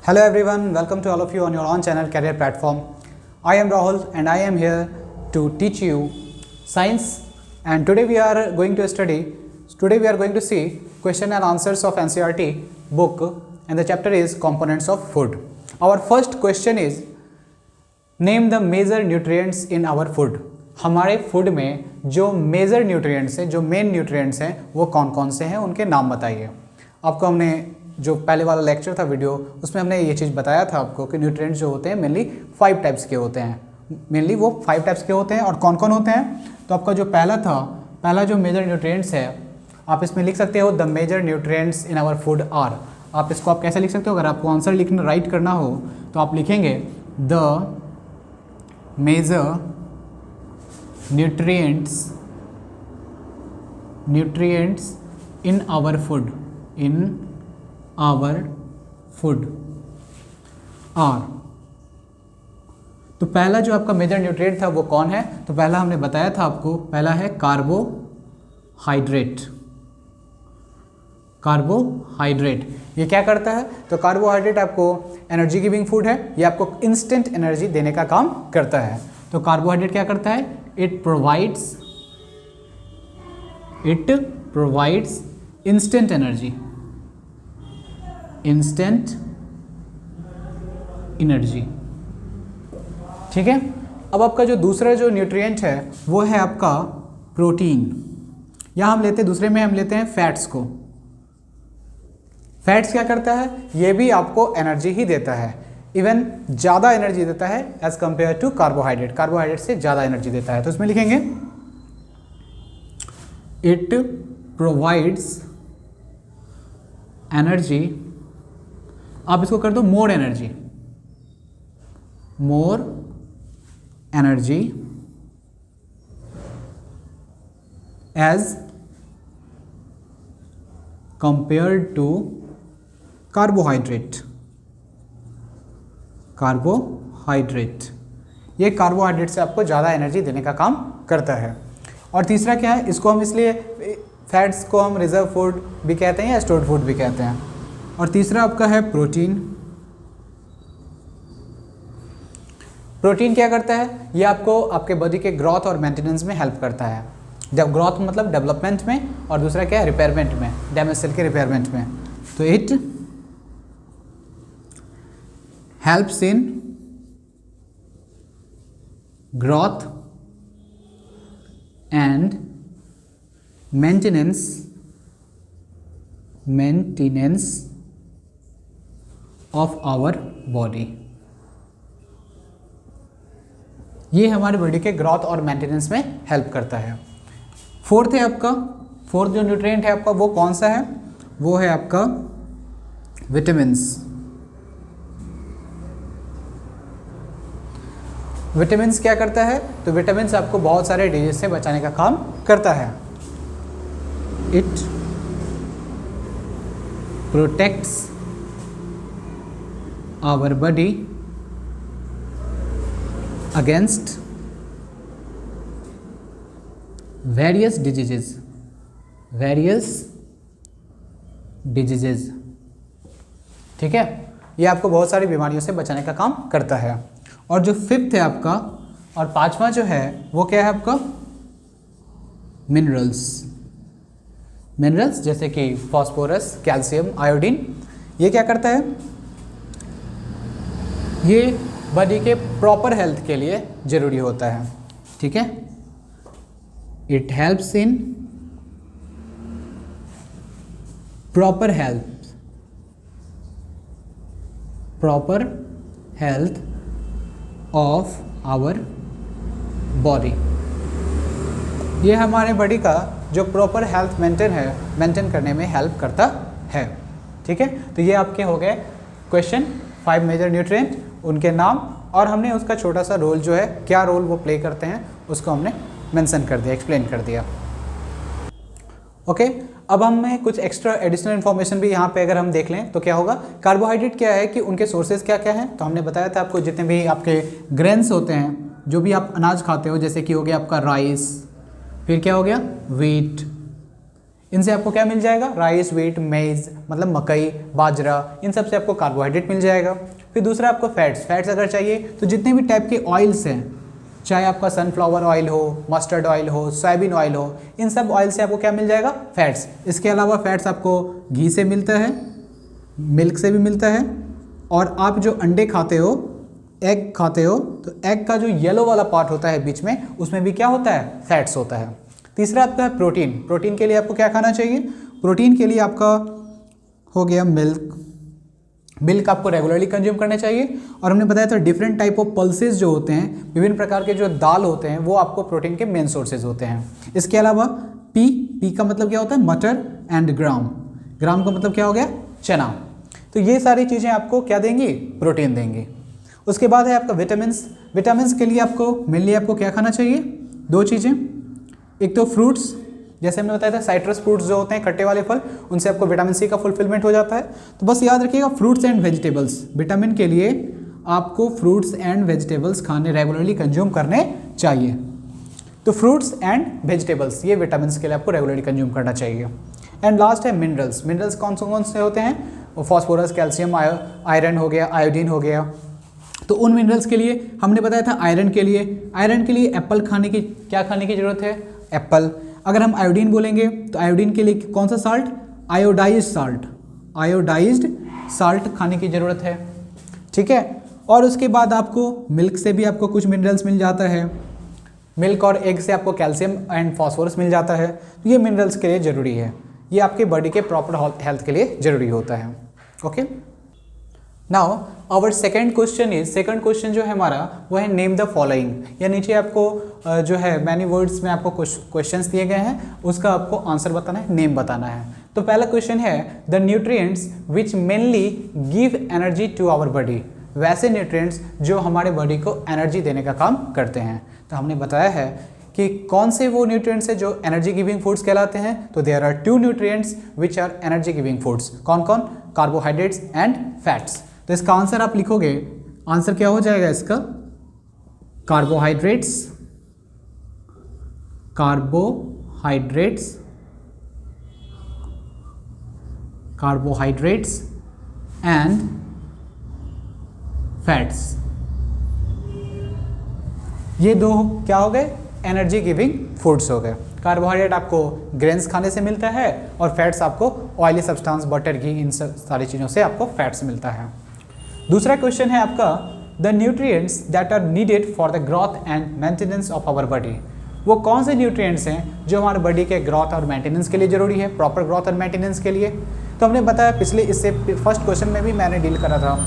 Hello everyone, welcome to all of you on your own channel Career Platform. I am Rahul and I am here to teach you science, and today we are going to see question and answers of NCERT book, and the chapter is components of food. Our first question is name the major nutrients in our food. हमारे food में जो major nutrients हैं, जो main nutrients हैं, वो कौन कौन से हैं, उनके नाम बताइए। आपको हमने जो पहले वाला लेक्चर था वीडियो, उसमें हमने ये चीज़ बताया था आपको कि न्यूट्रिएंट्स जो होते हैं मेनली 5 टाइप्स के होते हैं। मेनली वो 5 टाइप्स के होते हैं और कौन कौन होते हैं। तो आपका जो पहला जो मेजर न्यूट्रिएंट्स है, आप इसमें लिख सकते हो the major nutrients in our food are. आप इसको आप कैसे लिख सकते हो, अगर आपको आंसर लिखना राइट करना हो तो आप लिखेंगे the major nutrients in our food are। तो पहला जो आपका मेजर न्यूट्रिएंट था वो कौन है, तो पहला हमने बताया था आपको, पहला है कार्बोहाइड्रेट। कार्बोहाइड्रेट ये क्या करता है, तो कार्बोहाइड्रेट आपको एनर्जी गिविंग फूड है, ये आपको इंस्टेंट एनर्जी देने का काम करता है। तो कार्बोहाइड्रेट क्या करता है, it provides instant energy। ठीक है। अब आपका जो दूसरा जो न्यूट्रिएंट है वो है आपका प्रोटीन। यहाँ हम लेते हैं, दूसरे में हम लेते हैं फैट्स को। फैट्स क्या करता है, ये भी आपको एनर्जी ही देता है, इवन ज़्यादा एनर्जी देता है as compared to carbohydrate. Carbohydrate से ज़्यादा एनर्जी देता है। तो इसमें लिखेंगे इट प्रोवाइड्स एनर्जी, आप इसको कर दो more energy as compared to carbohydrate. ये कार्बोहाइड्रेट से आपको ज़्यादा एनर्जी देने का काम करता है। और तीसरा क्या है, इसको हम इसलिए फैट्स को हम रिजर्व फूड भी कहते हैं या स्टोर्ड फूड भी कहते हैं। और तीसरा आपका है प्रोटीन। प्रोटीन क्या करता है, ये आपको आपके बॉडी के ग्रोथ और मेंटेनेंस में हेल्प करता है। जब ग्रोथ मतलब डेवलपमेंट में, और दूसरा क्या है रिपेयरमेंट में, डैमेज सेल के रिपेयरमेंट में। तो it helps in growth and maintenance of our body। ये हमारे बॉडी के ग्रोथ और मेंटेनेंस में हेल्प करता है। फोर्थ जो न्यूट्रिएंट है आपका वो कौन सा है, वो है आपका विटामिन्स क्या करता है, तो विटामिन्स आपको बहुत सारे डिजीज से बचाने का काम करता है। It protects our body against various diseases. ठीक है, ये आपको बहुत सारी बीमारियों से बचाने का काम करता है। और जो फिफ्थ है आपका और पांचवा जो है वो क्या है आपका मिनरल्स जैसे कि फास्फोरस, कैल्शियम, आयोडीन। ये क्या करता है, ये बॉडी के प्रॉपर हेल्थ के लिए ज़रूरी होता है। ठीक है, it helps in proper health of our body. ये हमारे बॉडी का जो प्रॉपर हेल्थ मेंटेन करने में हेल्प करता है। ठीक है, तो ये आपके हो गए क्वेश्चन 5 मेजर न्यूट्रिएंट, उनके नाम, और हमने उसका छोटा सा रोल जो है, क्या रोल वो प्ले करते हैं, उसको हमने मेंशन कर दिया, एक्सप्लेन कर दिया। ओके, अब हमें कुछ एक्स्ट्रा एडिशनल इन्फॉर्मेशन भी यहाँ पे अगर हम देख लें तो क्या होगा। कार्बोहाइड्रेट क्या है कि उनके सोर्सेज क्या क्या हैं, तो हमने बताया था आपको जितने भी आपके ग्रेन्स होते हैं, जो भी आप अनाज खाते हो, जैसे कि हो गया आपका राइस, फिर क्या हो गया व्हीट, इनसे आपको क्या मिल जाएगा, राइस, व्हीट, मेज मतलब मकई, बाजरा, इन सब से आपको कार्बोहाइड्रेट मिल जाएगा। फिर दूसरा आपको फैट्स, फैट्स अगर चाहिए तो जितने भी टाइप के ऑयल्स हैं, चाहे आपका सनफ्लावर ऑयल हो, मस्टर्ड ऑयल हो, सोयाबीन ऑयल हो, इन सब ऑयल से आपको क्या मिल जाएगा, फैट्स। इसके अलावा फैट्स आपको घी से मिलता है, मिल्क से भी मिलता है, और आप जो अंडे खाते हो, एग खाते हो, तो एग का जो येलो वाला पार्ट होता है बीच में, उसमें भी क्या होता है, फैट्स होता है। तीसरा आपका है प्रोटीन। प्रोटीन के लिए आपको क्या खाना चाहिए, प्रोटीन के लिए आपका हो गया मिल्क। मिल्क आपको रेगुलरली कंज्यूम करना चाहिए। और हमने बताया था डिफरेंट टाइप ऑफ पल्सेस जो होते हैं, विभिन्न प्रकार के जो दाल होते हैं, वो आपको प्रोटीन के मेन सोर्सेज होते हैं। इसके अलावा पी का मतलब क्या होता है, मटर, एंड ग्राम, ग्राम का मतलब क्या हो गया, चना। तो ये सारी चीज़ें आपको क्या देंगी, प्रोटीन देंगी। उसके बाद है आपका विटामिन्स। विटामिन्स के लिए आपको मेनली आपको क्या खाना चाहिए, दो चीज़ें, एक तो फ्रूट्स, जैसे हमने बताया था साइट्रस फ्रूट्स जो होते हैं, खट्टे वाले फल, उनसे आपको विटामिन सी का फुलफिलमेंट हो जाता है। तो बस याद रखिएगा फ्रूट्स एंड वेजिटेबल्स, विटामिन के लिए आपको फ्रूट्स एंड वेजिटेबल्स खाने रेगुलरली कंज्यूम करने चाहिए। तो फ्रूट्स एंड वेजिटेबल्स ये विटामिन के लिए आपको रेगुलरली कंज्यूम करना चाहिए। एंड लास्ट है मिनरल्स। मिनरल्स कौन से होते हैं, वो फॉस्फोरस, कैल्शियम, आयरन हो गया, आयोडीन हो गया। तो उन मिनरल्स के लिए हमने बताया था आयरन के लिए एप्पल खाने की, क्या खाने की ज़रूरत है, एप्पल। अगर हम आयोडीन बोलेंगे तो आयोडीन के लिए कौन सा साल्ट, आयोडाइज्ड साल्ट खाने की ज़रूरत है, ठीक है। और उसके बाद आपको मिल्क से भी आपको कुछ मिनरल्स मिल जाता है, मिल्क और एग से आपको कैल्शियम एंड फॉस्फोरस मिल जाता है। तो ये मिनरल्स के लिए ज़रूरी है, ये आपके बॉडी के प्रॉपर हेल्थ के लिए ज़रूरी होता है। Okay, now our second question जो है हमारा वो है नेम द फॉलोइंग। या नीचे आपको जो है मैनी वर्ड्स में आपको क्वेश्चंस दिए गए हैं, उसका आपको आंसर बताना है, नेम बताना है। तो पहला क्वेश्चन है the nutrients which mainly give energy to our body. वैसे न्यूट्रिएंट्स जो हमारे बॉडी को एनर्जी देने का काम करते हैं। तो हमने बताया है कि कौन से वो न्यूट्रिएंट्स हैं जो एनर्जी गिविंग फूड्स कहलाते हैं। तो there are two nutrients which are energy giving foods. कौन कौन, कार्बोहाइड्रेट्स एंड फैट्स। तो इसका आंसर आप लिखोगे, आंसर क्या हो जाएगा इसका, कार्बोहाइड्रेट्स एंड फैट्स। ये दो क्या हो गए, एनर्जी गिविंग फूड्स हो गए। कार्बोहाइड्रेट आपको ग्रेन्स खाने से मिलता है और फैट्स आपको ऑयली सब्सटेंस, बटर, घी, इन सारी चीज़ों से आपको फैट्स मिलता है। दूसरा क्वेश्चन है आपका the nutrients that are needed for the growth and maintenance of our body. वो कौन से न्यूट्रिएंट्स हैं जो हमारे बॉडी के ग्रोथ और मेंटेनेंस के लिए ज़रूरी है, प्रॉपर ग्रोथ और मेंटेनेंस के लिए। तो हमने बताया इससे फर्स्ट क्वेश्चन में भी मैंने डील करा था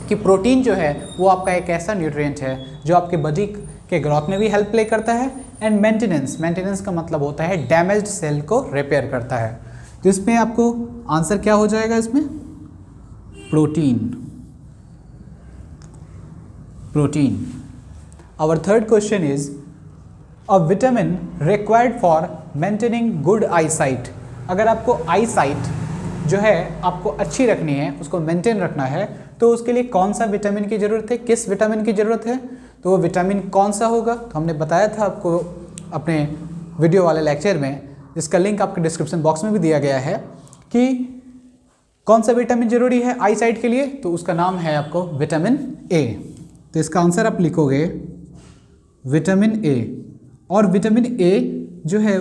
कि प्रोटीन जो है वो आपका एक ऐसा न्यूट्रिएंट है जो आपके बॉडी के ग्रोथ में भी हेल्प प्ले करता है। एंड मेंटेनेंस का मतलब होता है डैमेज्ड सेल को रिपेयर करता है। तो इसमें आपको आंसर क्या हो जाएगा, इसमें protein. Our third question is a vitamin required for maintaining good eyesight। अगर आपको आई साइट जो है आपको अच्छी रखनी है, उसको मेंटेन रखना है, तो उसके लिए कौन सा विटामिन की ज़रूरत है, किस विटामिन की ज़रूरत है, तो वो विटामिन कौन सा होगा। तो हमने बताया था आपको अपने वीडियो वाले लेक्चर में, जिसका लिंक आपके डिस्क्रिप्शन बॉक्स में भी दिया गया है, कि कौन सा विटामिन ज़रूरी है आई साइट के लिए। तो उसका नाम है आपको विटामिन ए। तो इसका आंसर आप लिखोगे विटामिन ए। और विटामिन ए जो है,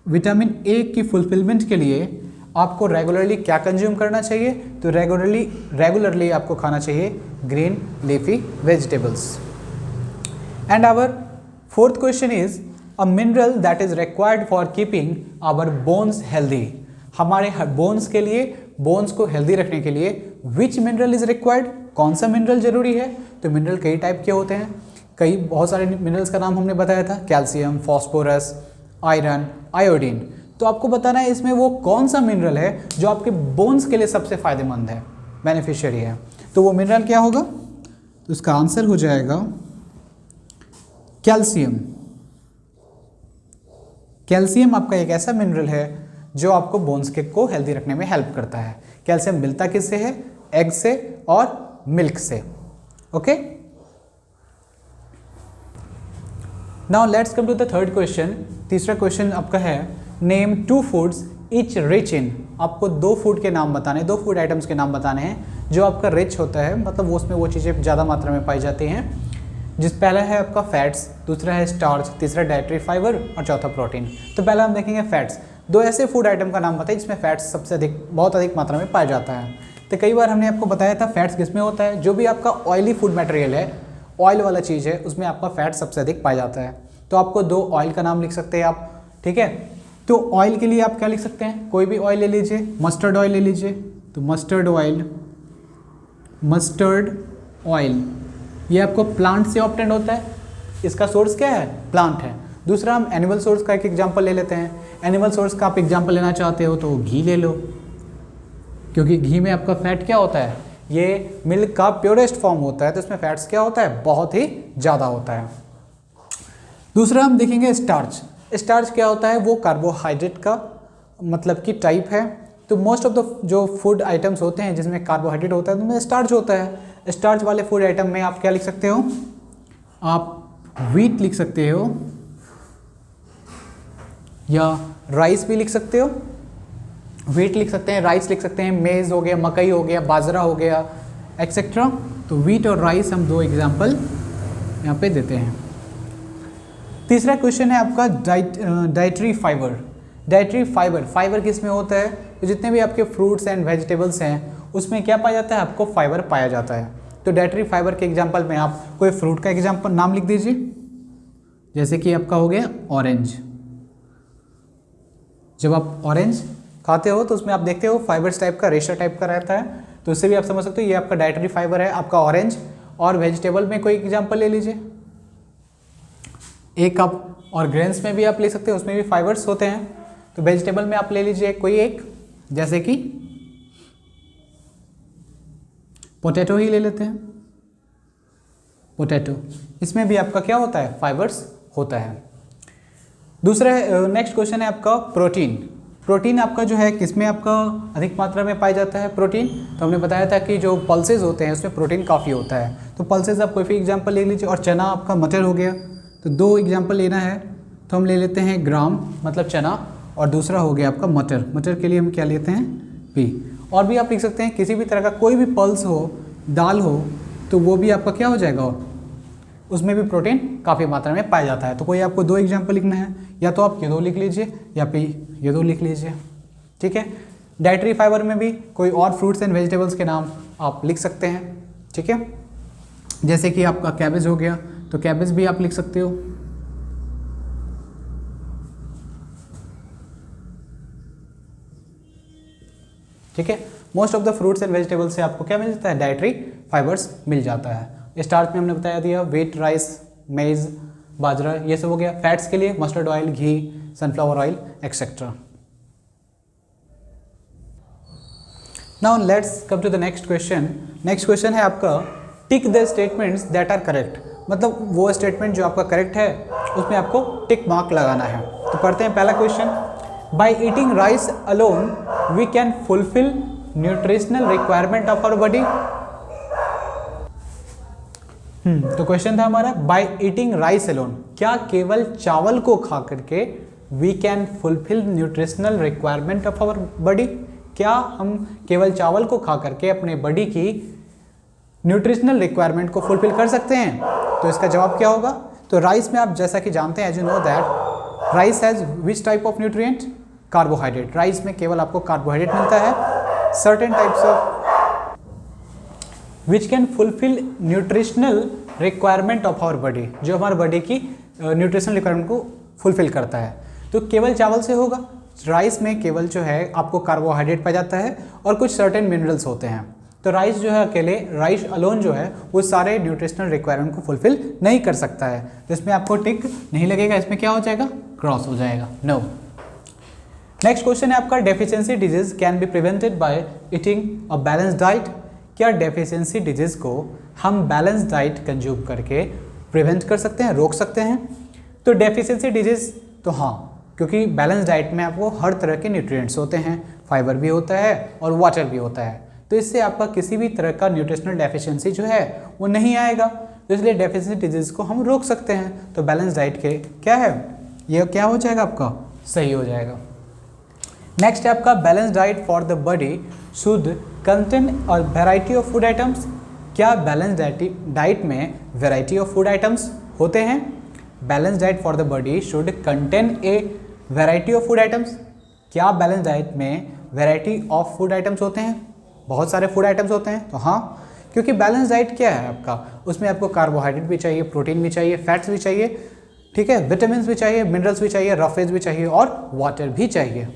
विटामिन ए की फुलफिलमेंट के लिए आपको रेगुलरली क्या कंज्यूम करना चाहिए, तो रेगुलरली आपको खाना चाहिए green leafy vegetables. And our fourth question is a mineral that is required for keeping our bones healthy. हमारे बोन्स के लिए, बोन्स को हेल्दी रखने के लिए विच मिनरल इज रिक्वायर्ड, कौन सा मिनरल जरूरी है। तो मिनरल कई टाइप के होते हैं, बहुत सारे मिनरल्स का नाम हमने बताया था, कैल्शियम, फॉस्फोरस, आयरन, आयोडीन। तो आपको बताना है इसमें वो कौन सा मिनरल है जो आपके बोन्स के लिए सबसे फायदेमंद है, बेनिफिशियरी है। तो वो मिनरल क्या होगा, तो इसका आंसर हो जाएगा कैल्शियम। कैल्शियम आपका एक ऐसा मिनरल है जो आपको बोन्स के को हेल्दी रखने में हेल्प करता है। कैल्शियम मिलता किससे है, एग से और मिल्क से। Okay, now let's come to the third question. तीसरा क्वेश्चन आपका है name 2 foods each rich in, आपको 2 फूड के नाम बताने, 2 फूड आइटम्स के नाम बताने हैं जो आपका रिच होता है, मतलब वो उसमें वो चीज़ें ज़्यादा मात्रा में पाई जाती हैं। जिस पहला है आपका फैट्स, दूसरा है स्टार्च, तीसरा डाइटरी फाइबर और चौथा प्रोटीन। तो पहला हम देखेंगे फैट्स। 2 ऐसे फूड आइटम का नाम बताइए जिसमें फैट्स सबसे अधिक, बहुत अधिक मात्रा में पाया जाता है। तो कई बार हमने आपको बताया था फैट्स किस में होता है, जो भी आपका ऑयली फूड मटेरियल है, ऑयल वाला चीज़ है, उसमें आपका फैट सबसे अधिक पाया जाता है। तो आपको 2 ऑयल का नाम लिख सकते हैं आप, ठीक है। तो ऑयल के लिए आप क्या लिख सकते हैं, कोई भी ऑयल ले लीजिए, मस्टर्ड ऑयल ले लीजिए, तो मस्टर्ड ऑयल ये आपको प्लांट से ऑब्टेन होता है, इसका सोर्स क्या है, प्लांट है। दूसरा हम एनिमल सोर्स का एक एग्जांपल ले लेते हैं। एनिमल सोर्स का आप एग्जांपल लेना चाहते हो तो घी ले लो, क्योंकि घी में आपका फैट क्या होता है, ये मिल्क का प्योरेस्ट फॉर्म होता है, तो इसमें फैट्स क्या होता है, बहुत ही ज़्यादा होता है। दूसरा हम देखेंगे स्टार्च। स्टार्च क्या होता है, वो कार्बोहाइड्रेट का मतलब कि टाइप है। तो मोस्ट ऑफ द जो फूड आइटम्स होते हैं जिसमें कार्बोहाइड्रेट होता है उनमें स्टार्च होता है। स्टार्च वाले फूड आइटम में आप क्या लिख सकते हो, आप व्हीट लिख सकते हो या राइस भी लिख सकते हो। व्हीट लिख सकते हैं, राइस लिख सकते हैं, मेज़ हो गया, मकई हो गया, बाजरा हो गया, एक्सेट्रा। तो व्हीट और राइस हम 2 एग्जाम्पल यहाँ पे देते हैं। तीसरा क्वेश्चन है आपका डाइटरी फाइबर। डाइटरी फाइबर किस में होता है, तो जितने भी आपके फ्रूट्स एंड वेजिटेबल्स हैं उसमें क्या पाया जाता है, आपको फाइबर पाया जाता है। तो डाइटरी फाइबर के एग्जांपल में आप कोई फ्रूट का एग्जांपल नाम लिख दीजिए, जैसे कि आपका हो गया ऑरेंज। जब आप ऑरेंज खाते हो तो उसमें आप देखते हो फाइबर्स टाइप का, रेशा टाइप का रहता है, तो उससे भी आप समझ सकते हो ये आपका डाइटरी फाइबर है, आपका ऑरेंज। और वेजिटेबल में कोई एग्जाम्पल ले लीजिए, एक कप, और ग्रेन्स में भी आप ले सकते हो, उसमें भी फाइबर्स होते हैं। तो वेजिटेबल में आप ले लीजिए कोई एक, जैसे कि पोटैटो ही ले लेते हैं, पोटैटो, इसमें भी आपका क्या होता है, फाइबर्स होता है। दूसरा नेक्स्ट क्वेश्चन है आपका प्रोटीन। प्रोटीन आपका जो है किसमें आपका अधिक मात्रा में पाया जाता है, प्रोटीन। तो हमने बताया था कि जो पल्सेस होते हैं उसमें प्रोटीन काफ़ी होता है। तो पल्सेस आप कोई भी एग्जांपल ले लीजिए, और चना आपका मटर हो गया, तो 2 एग्जांपल लेना है तो हम ले लेते हैं ग्राम मतलब चना, और दूसरा हो गया आपका मटर। मटर के लिए हम क्या लेते हैं, पी। और भी आप लिख सकते हैं किसी भी तरह का कोई भी पल्स हो, दाल हो, तो वो भी आपका क्या हो जाएगा, उसमें भी प्रोटीन काफ़ी मात्रा में पाया जाता है। तो कोई आपको 2 एग्जाम्पल लिखना है, या तो आप ये 2 लिख लीजिए या फिर ये 2 लिख लीजिए, ठीक है। डाइटरी फाइबर में भी कोई और फ्रूट्स एंड वेजिटेबल्स के नाम आप लिख सकते हैं, ठीक है। जैसे कि आपका कैबेज हो गया, तो कैबेज भी आप लिख सकते हो। ठीक है, most of the fruits and vegetables से आपको क्या मिल जाता है, डाइटरी फाइबर्स मिल जाता है। स्टार्च में हमने बताया दिया व्हीट, राइस, मेज, बाजरा, ये सब हो गया। फैट्स के लिए mustard oil, ghee, sunflower oil etcetera. Now let's come to the next question. Next question है आपका tick the statements that are correct, मतलब वो स्टेटमेंट जो आपका करेक्ट है उसमें आपको टिक मार्क लगाना है। तो पढ़ते हैं पहला question, by eating rice alone we can fulfil nutritional requirement of our body. तो क्वेश्चन था हमारा बाय ईटिंग राइस अलोन, क्या केवल चावल को खा करके we can fulfil nutritional requirement of our body, क्या हम केवल चावल को खा करके अपने बॉडी की न्यूट्रिशनल रिक्वायरमेंट को फुलफिल कर सकते हैं। तो इसका जवाब क्या होगा, तो राइस में आप जैसा कि जानते हैं, as you know that rice has which type of nutrient, carbohydrate. Rice में केवल आपको कार्बोहाइड्रेट मिलता है, certain types of which can fulfil nutritional requirement of our body, जो हमारे बॉडी की न्यूट्रिशनल रिक्वायरमेंट को फुलफिल करता है। तो केवल चावल से होगा, राइस में केवल जो है आपको कार्बोहाइड्रेट पाया जाता है और कुछ सर्टेन मिनरल्स होते हैं। तो राइस जो है अकेले, राइस अलोन जो है वो सारे न्यूट्रिशनल रिक्वायरमेंट को फुलफिल नहीं कर सकता है। तो इसमें आपको टिक नहीं लगेगा, इसमें क्या हो जाएगा, क्रॉस हो जाएगा, नो। नेक्स्ट क्वेश्चन है आपका deficiency disease can be prevented by eating a balanced diet, क्या डेफिशिएंसी डिजीज को हम बैलेंस डाइट कंज्यूम करके प्रिवेंट कर सकते हैं, रोक सकते हैं। तो डेफिशिएंसी डिजीज तो हाँ, क्योंकि बैलेंस डाइट में आपको हर तरह के न्यूट्रिएंट्स होते हैं, फाइबर भी होता है और वाटर भी होता है, तो इससे आपका किसी भी तरह का न्यूट्रिशनल डेफिशिएंसी जो है वो नहीं आएगा। तो इसलिए डेफिशिएंसी डिजीज को हम रोक सकते हैं। तो बैलेंस डाइट के क्या है, ये क्या हो जाएगा आपका सही हो जाएगा। नेक्स्ट है आपका balance diet for the body should contain और वेराइटी ऑफ फूड आइटम्स। क्या बैलेंस डाइट में वेराइटी ऑफ फूड आइटम्स होते हैं? Balance diet for the body should contain a variety of food items. क्या बैलेंस डाइट में variety of food items होते हैं? बहुत सारे फूड आइटम्स होते हैं। तो हाँ, क्योंकि बैलेंस डाइट क्या है आपका, उसमें आपको कार्बोहाइड्रेट भी चाहिए, प्रोटीन भी चाहिए, फैट्स भी चाहिए, ठीक है, विटामिन भी चाहिए, मिनरल्स भी चाहिए, रफेज भी चाहिए और वाटर भी चाहिए।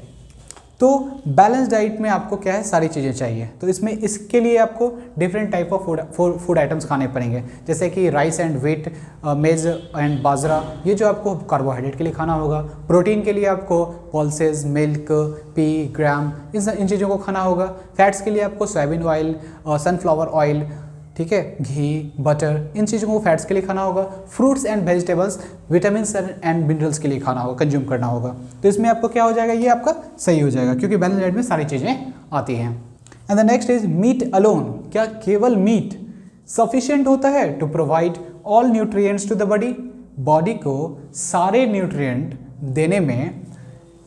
तो बैलेंस डाइट में आपको क्या है, सारी चीज़ें चाहिए। तो इसमें इसके लिए आपको different type of food items खाने पड़ेंगे, जैसे कि राइस एंड व्हीट, मेज एंड बाजरा, ये जो आपको कार्बोहाइड्रेट के लिए खाना होगा। प्रोटीन के लिए आपको पल्सेस, मिल्क, पी, ग्राम, इन चीज़ों को खाना होगा। फैट्स के लिए आपको सोयाबीन ऑयल, सनफ्लावर ऑयल, ठीक है, घी, बटर, इन चीज़ों को फैट्स के लिए खाना होगा। Fruits and vegetables vitamin and minerals के लिए खाना होगा, कंज्यूम करना होगा। तो इसमें आपको क्या हो जाएगा, ये आपका सही हो जाएगा, क्योंकि बैलेंस डाइट में सारी चीज़ें आती हैं। And the next is meat alone. क्या केवल मीट सफिशिएंट होता है to provide all nutrients to the body? Body को सारे न्यूट्रिएंट देने में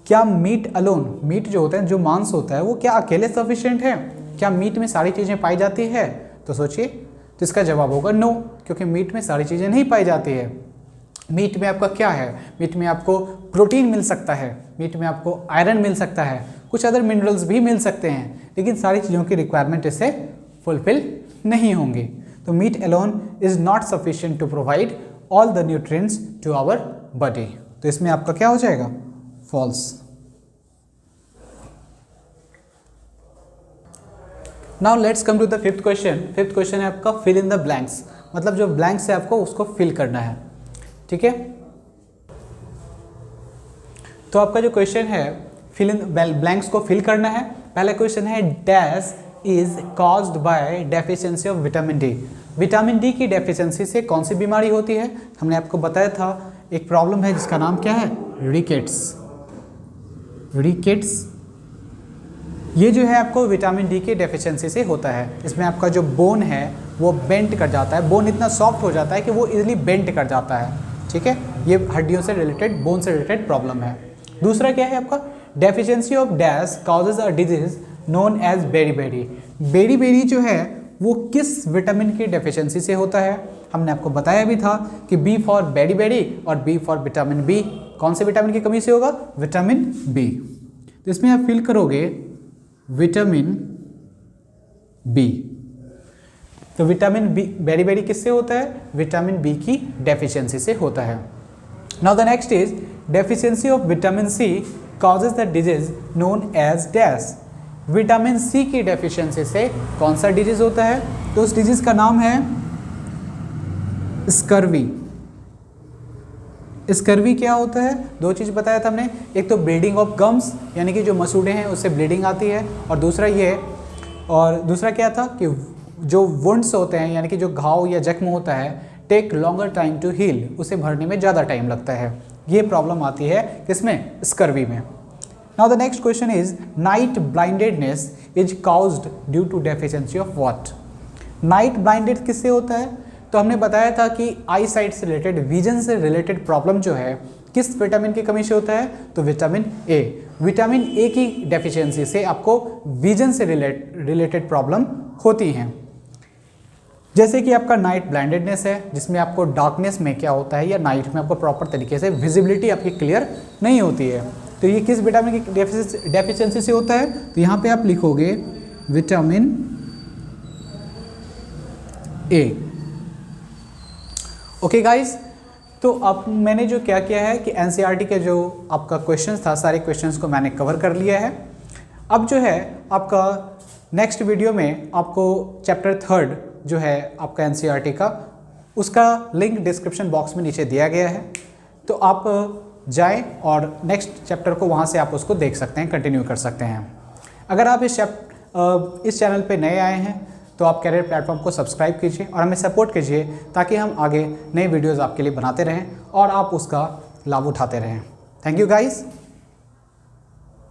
क्या मीट अलोन, मीट जो होता है, जो मांस होता है, वो क्या अकेले सफिशिएंट है? क्या मीट में सारी चीज़ें पाई जाती है? तो सोचिए, तो इसका जवाब होगा नो, क्योंकि मीट में सारी चीज़ें नहीं पाई जाती है। मीट में आपका क्या है, मीट में आपको प्रोटीन मिल सकता है, मीट में आपको आयरन मिल सकता है, कुछ अदर मिनरल्स भी मिल सकते हैं, लेकिन सारी चीज़ों की रिक्वायरमेंट इससे फुलफिल नहीं होंगी। तो meat alone is not sufficient to provide all the nutrients to our body. तो इसमें आपका क्या हो जाएगा, false. Now let's come to the fifth question. Fifth question है आपका फिल इन द ब्लैंक्स, मतलब जो ब्लैंक्स है आपको उसको फिल करना है, ठीक है। तो आपका जो क्वेश्चन है फिल इन ब्लैंक्स को फिल करना है। पहला क्वेश्चन है dash is caused by deficiency of vitamin D. Vitamin D की डेफिशिएंसी से कौन सी बीमारी होती है? हमने आपको बताया था एक प्रॉब्लम है जिसका नाम क्या है, रिकेट्स। रिकेट्स ये जो है आपको विटामिन डी के डेफिशिएंसी से होता है। इसमें आपका जो बोन है वो बेंट कर जाता है, बोन इतना सॉफ्ट हो जाता है कि वो इजीली बेंट कर जाता है, ठीक है। ये हड्डियों से रिलेटेड, बोन से रिलेटेड प्रॉब्लम है। दूसरा क्या है आपका, deficiency of dash causes a disease known as beriberi. Beriberi जो है वो किस विटामिन की डेफिशिएंसी से होता है? हमने आपको बताया भी था कि बी फॉर बेरी-बेरी और बी फॉर विटामिन बी। कौन से विटामिन की कमी से होगा? Vitamin B. तो इसमें आप फिल करोगे विटामिन बी। तो विटामिन बी बेरी-बेरी किससे होता है? विटामिन बी की डेफिशिएंसी से होता है। Now the next is deficiency of vitamin C causes the disease known as dash. Vitamin C की डेफिशिएंसी से कौन सा डिजीज होता है? तो उस डिजीज का नाम है स्कर्वी। स्कर्वी क्या होता है? दो चीज़ बताया था हमने, एक तो ब्लीडिंग ऑफ गम्स, यानी कि जो मसूड़े हैं उससे ब्लीडिंग आती है, और दूसरा ये, और दूसरा क्या था कि जो वुंड्स होते हैं, यानी कि जो घाव या जख्म होता है, take longer time to heal, उसे भरने में ज़्यादा टाइम लगता है। ये प्रॉब्लम आती है किसमें? स्कर्वी में। Now the next question is night blindedness is caused due to deficiency of what. Night blinded किससे होता है? तो हमने बताया था कि आई साइट से रिलेटेड, विजन से रिलेटेड प्रॉब्लम जो है किस विटामिन की कमी से होता है? तो विटामिन ए। विटामिन ए की डेफिशिएंसी से आपको विजन से रिलेटेड प्रॉब्लम होती हैं। जैसे कि आपका नाइट ब्लाइंडेडनेस है, जिसमें आपको डार्कनेस में क्या होता है, या नाइट में आपको प्रॉपर तरीके से विजिबिलिटी आपकी क्लियर नहीं होती है। तो ये किस विटामिन की डेफिशिएंसी से होता है? तो यहाँ पे आप लिखोगे विटामिन ए। ओके गाइस, तो अब मैंने जो क्या किया है कि एनसीईआरटी के जो आपका क्वेश्चंस था, सारे क्वेश्चंस को मैंने कवर कर लिया है। अब जो है आपका नेक्स्ट वीडियो में आपको चैप्टर 3 जो है आपका एनसीईआरटी का, उसका लिंक डिस्क्रिप्शन बॉक्स में नीचे दिया गया है। तो आप जाएं और नेक्स्ट चैप्टर को वहाँ से आप उसको देख सकते हैं, कंटिन्यू कर सकते हैं। अगर आप इस चैनल पे नए आए हैं तो आप कैरियर प्लेटफॉर्म को सब्सक्राइब कीजिए और हमें सपोर्ट कीजिए, ताकि हम आगे नए वीडियोज़ आपके लिए बनाते रहें और आप उसका लाभ उठाते रहें। Thank you guys.